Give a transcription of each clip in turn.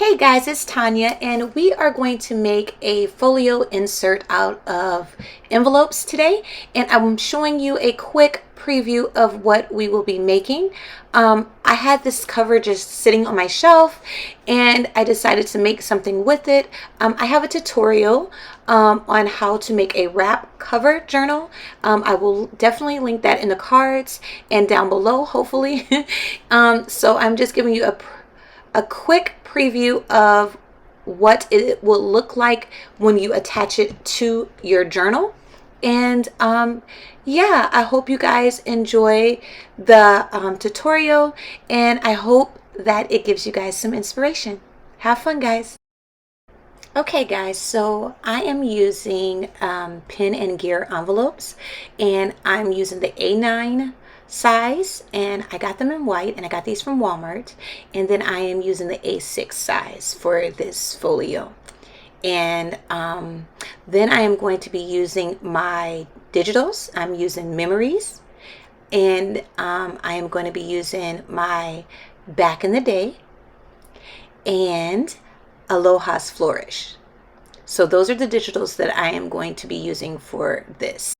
Hey guys, it's Tanya, and we are going to make a folio insert out of envelopes today. And I'm showing you a quick preview of what we will be making. I had this cover just sitting on my shelf, and I decided to make something with it. I have a tutorial on how to make a wrap cover journal. I will definitely link that in the cards and down below, hopefully. So I'm just giving you a quick preview of what it will look like when you attach it to your journal. And yeah, I hope you guys enjoy the tutorial, and I hope that it gives you guys some inspiration. Have fun, guys. Okay guys, so I am using Pen and Gear envelopes, and I'm using the A9 size, and I got them in white, and I got these from Walmart. And then I am using the A6 size for this folio. And then I am going to be using my digitals. I'm using memories, and I am going to be using my Back in the Day and Aloha's Flourish. So those are the digitals that I am going to be using for this.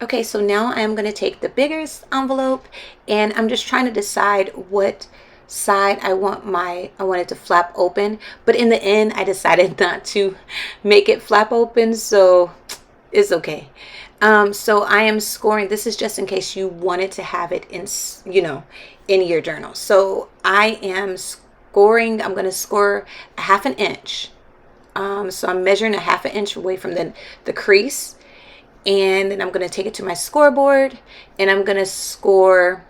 Okay, so now I am going to take the biggest envelope, and I'm just trying to decide what side I want it to flap open, but in the end I decided not to make it flap open, so it's okay. So I am scoring. This is just in case you wanted to have it in, in your journal. So I am scoring. I'm going to score a half an inch. So I'm measuring a half an inch away from the crease. And then I'm going to take it to my scoreboard, and I'm going to score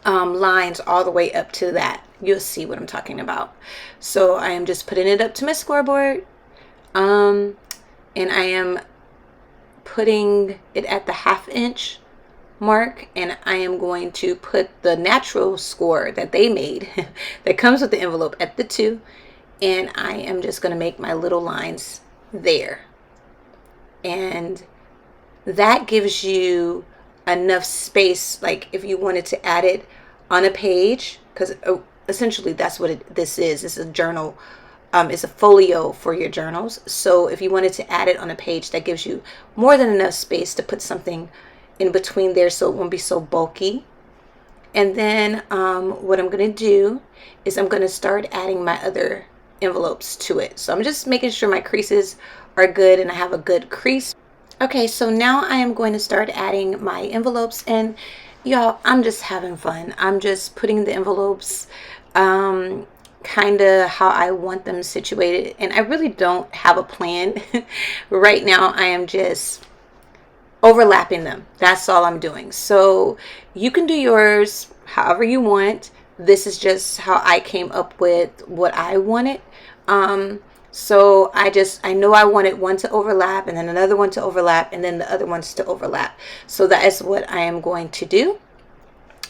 lines all the way up to that. You'll see what I'm talking about. So I am just putting it up to my scoreboard, and I am putting it at the half inch mark, and I am going to put the natural score that they made that comes with the envelope at the 2, and I am just going to make my little lines there. And that gives you enough space, like if you wanted to add it on a page, because essentially that's what this is. It's a journal. It's a folio for your journals. So if you wanted to add it on a page, that gives you more than enough space to put something in between there, so it won't be so bulky. And then what I'm going to do is I'm going to start adding my other envelopes to it. So I'm just making sure my creases are good and I have a good crease. Okay, so now I am going to start adding my envelopes, and y'all, I'm just having fun. I'm just putting the envelopes kind of how I want them situated, and I really don't have a plan. Right now I am just overlapping them. That's all I'm doing. So you can do yours however you want. This is just how I came up with what I wanted. So I know I wanted one to overlap, and then another one to overlap, and then the other ones to overlap. So that is what I am going to do.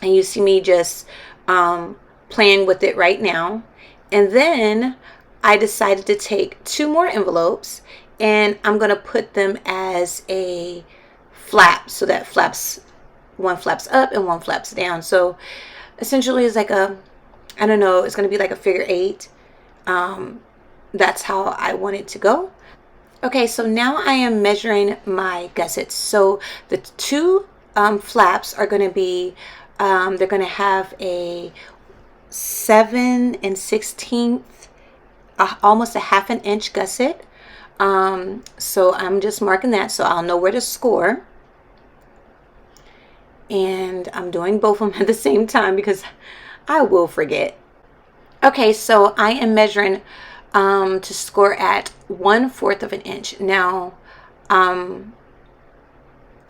And you see me just playing with it right now. And then I decided to take 2 more envelopes, and I'm going to put them as a flap, so that one flaps up and one flaps down. So essentially it's like I don't know, it's going to be like a figure 8. That's how I want it to go. Okay, so now I am measuring my gussets. So the 2 flaps are going to be, they're going to have a 7 1/16, almost a half an inch gusset. So I'm just marking that so I'll know where to score. And I'm doing both of them at the same time because I will forget. Okay, so I am measuring to score at 1/4 of an inch. Now,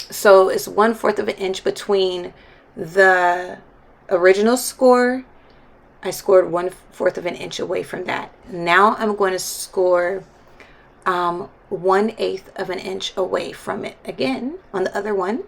so it's 1/4 of an inch between the original score. I scored 1/4 of an inch away from that. Now I'm going to score 1/8 of an inch away from it again on the other one.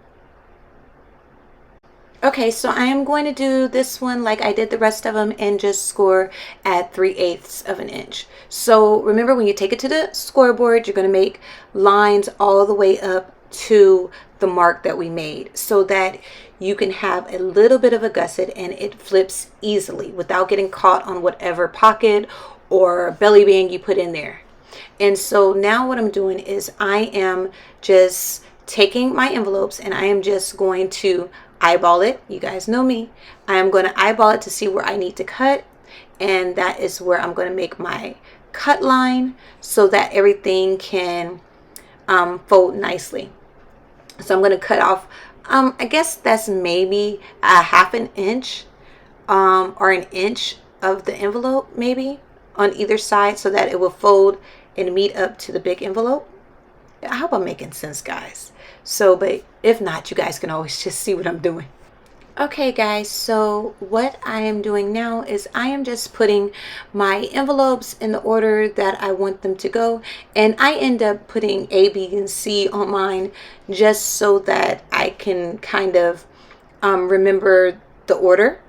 Okay, so I am going to do this one like I did the rest of them and just score at 3/8 of an inch. So remember, when you take it to the scoreboard, you're going to make lines all the way up to the mark that we made, so that you can have a little bit of a gusset and it flips easily without getting caught on whatever pocket or belly band you put in there. And so now what I'm doing is I am just taking my envelopes and I am just going to eyeball it. You guys know me. I am going to eyeball it to see where I need to cut. And that is where I'm going to make my cut line so that everything can fold nicely. So I'm going to cut off, I guess that's maybe a half an inch or an inch of the envelope maybe on either side so that it will fold and meet up to the big envelope. I hope I'm making sense, guys. So, but if not, you guys can always just see what I'm doing. Okay guys, so what I am doing now is I am just putting my envelopes in the order that I want them to go, and I end up putting A, B, and C on mine just so that I can kind of remember the order.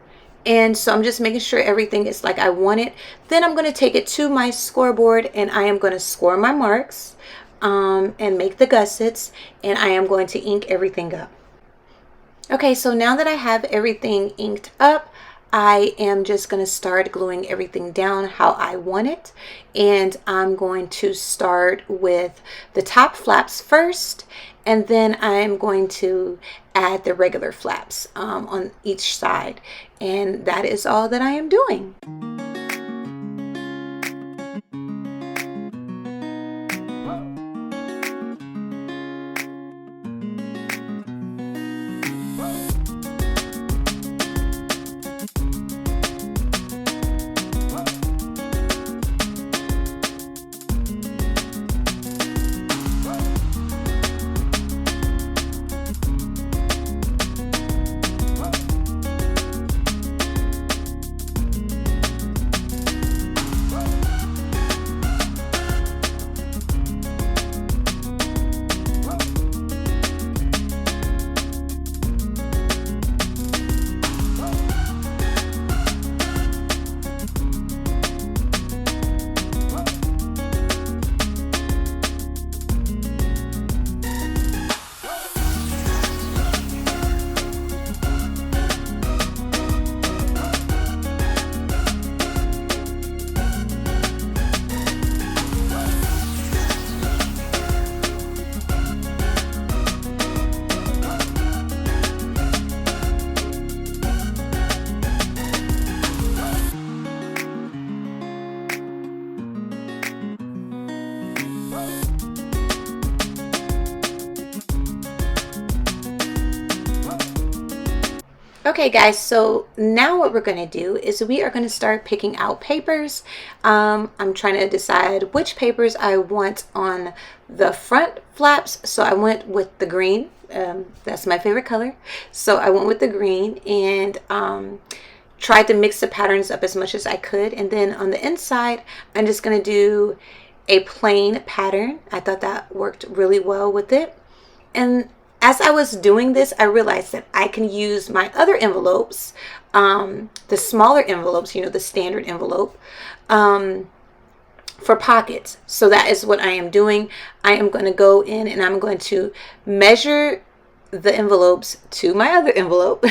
And so I'm just making sure everything is like I want it. Then I'm going to take it to my scoreboard and I am going to score my marks and make the gussets, and I am going to ink everything up. Okay, so now that I have everything inked up, I am just going to start gluing everything down how I want it. And I'm going to start with the top flaps first, and then I'm going to add the regular flaps on each side. And that is all that I am doing. Okay guys, so now what we're going to do is we are going to start picking out papers. I'm trying to decide which papers I want on the front flaps, so I went with the green. That's my favorite color, so I went with the green and tried to mix the patterns up as much as I could. And then on the inside, I'm just going to do a plain pattern. I thought that worked really well with it. And as I was doing this, I realized that I can use my other envelopes, the smaller envelopes, you know, the standard envelope, for pockets. So that is what I am doing. I am going to go in and I'm going to measure the envelopes to my other envelope.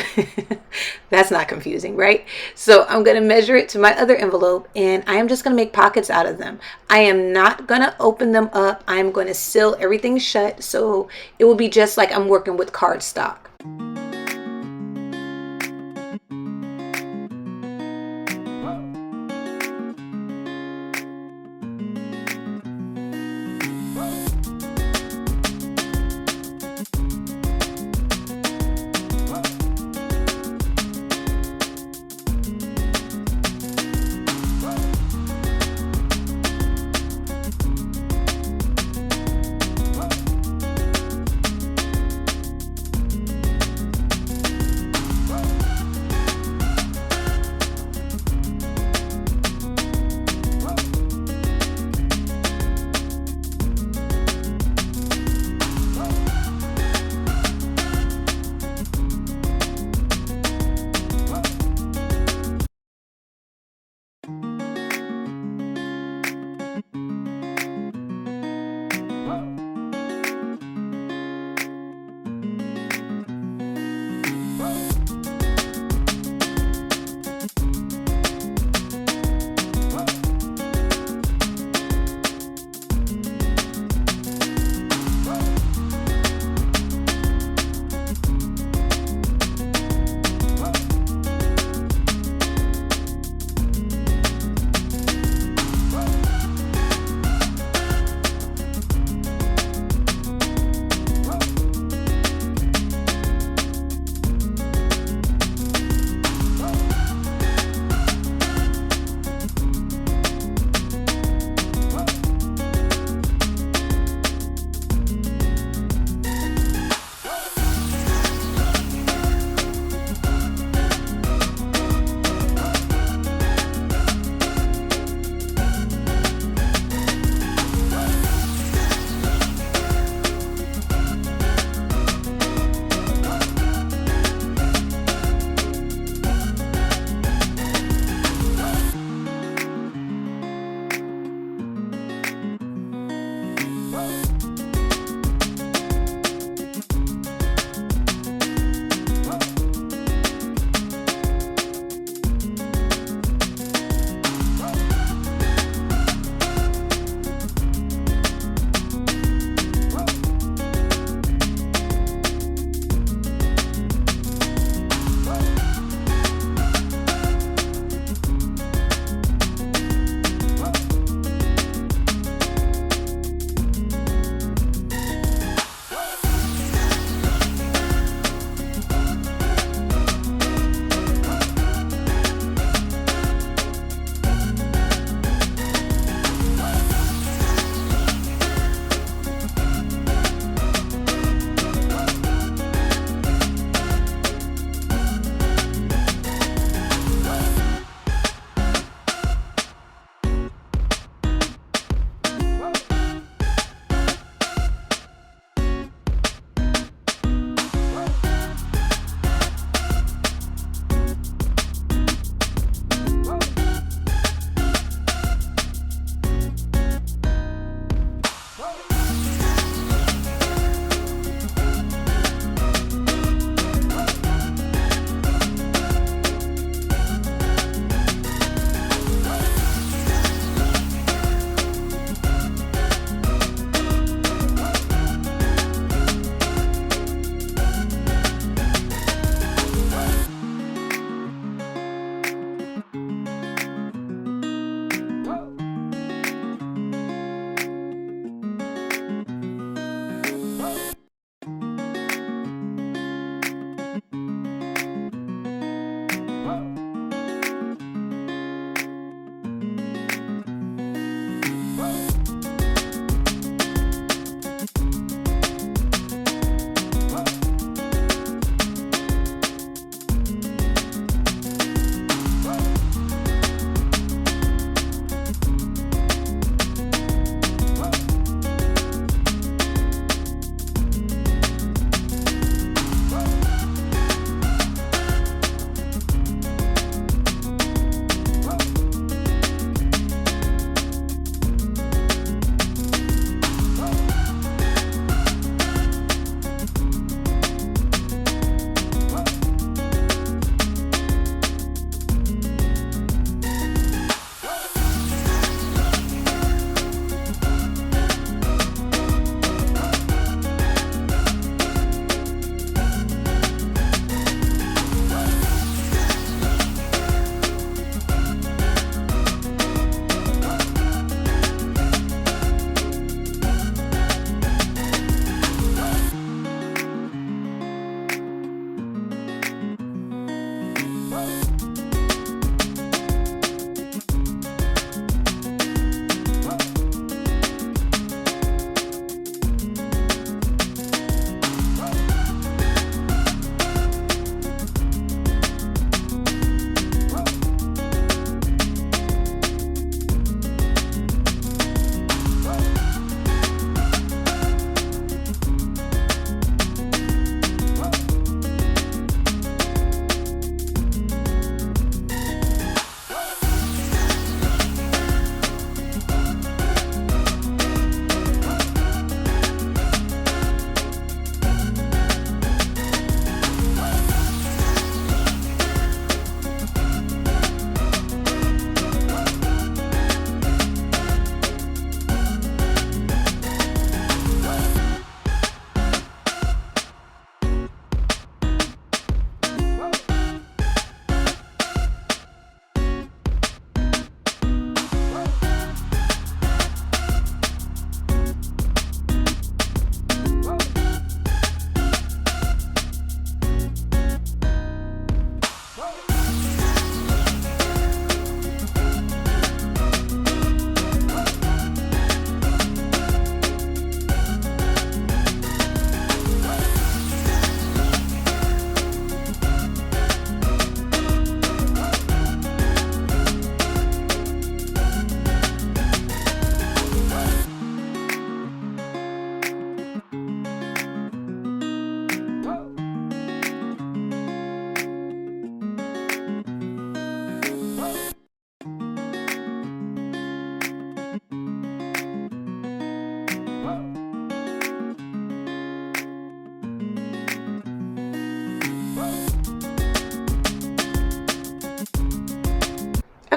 That's not confusing, right? So I'm going to measure it to my other envelope and I am just going to make pockets out of them. I am not going to open them up. I'm going to seal everything shut, so it will be just like I'm working with cardstock.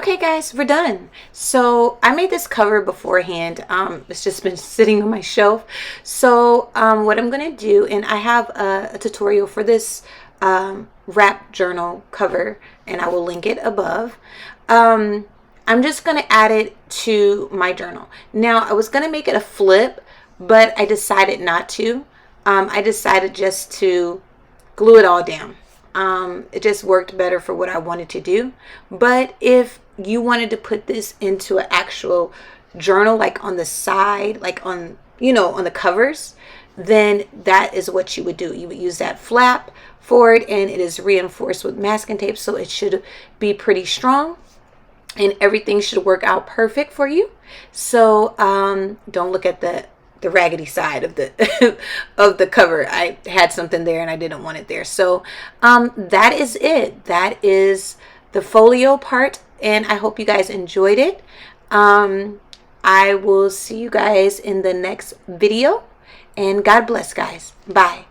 Okay guys, we're done. So I made this cover beforehand. It's just been sitting on my shelf. So what I'm gonna do, and I have a tutorial for this wrap journal cover, and I will link it above. I'm just gonna add it to my journal. Now I was gonna make it a flip, but I decided not to. I decided just to glue it all down. It just worked better for what I wanted to do. But if you wanted to put this into an actual journal, like on the side, like on, on the covers, then that is what you would do. You would use that flap for it, and it is reinforced with masking tape, so it should be pretty strong and everything should work out perfect for you. So don't look at the raggedy side of the of the cover. I had something there and I didn't want it there. So that is it. That is the folio part, and I hope you guys enjoyed it. I will see you guys in the next video, and God bless, guys. Bye.